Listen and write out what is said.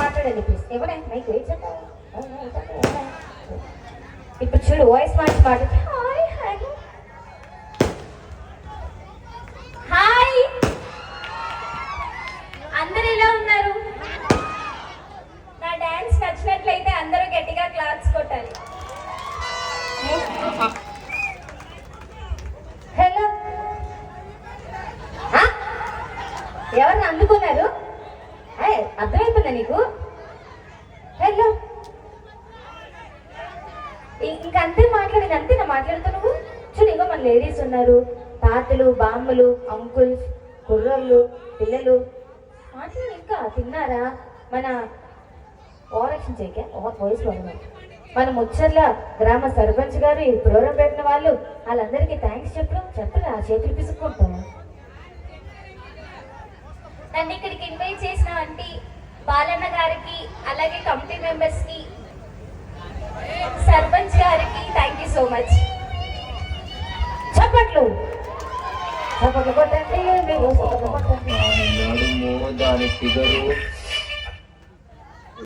మాట్లాడేది ప్లీజ్. ఎవరే మైక్ ఇప్పుడు చూడు వాయిస్ మార్చి మాట్లాడు. హాయ్ హాయ్ హాయ్, అందరు ఎలా ఉన్నారు? నా డాన్స్ నచ్చినట్లయితే అందరూ గట్టిగా క్లాప్స్ కొట్టాలి. హలో, ఎవరిని అందుకున్నారు? అర్థమైపోయిందా నీకు? హలో, ఇంకంతే మాట్లాడేది, అంతేనా మాట్లాడుతూ నువ్వు? చూడు, ఇంకో మన లేడీస్ ఉన్నారు, తాతలు, బామ్మలు, అంకుల్స్, కుర్రోళ్ళు, పిల్లలు మాట్లాడు. ఇంకా తిన్నారా? మన ఓరక్షన్ చేయకే వాయిస్ మన ముచ్చర్ల గ్రామ సర్పంచ్ గారు, ఈ ప్రోగ్రాం పెట్టిన వాళ్ళు, వాళ్ళందరికీ థ్యాంక్స్ చెప్పరా? చేతులు పిసుక్కుంటాను. నన్ను ఇక్కడికి ఇన్వైట్ చేసిన వంటి బాలన్న గారికి, అలాగే కమిటీ మెంబర్స్ కి, సర్పంచ్ గారికి థ్యాంక్ యూ సో మచ్. చప్పట్లు చప్పట్లు కొట్టండి. దాని ఫిగరు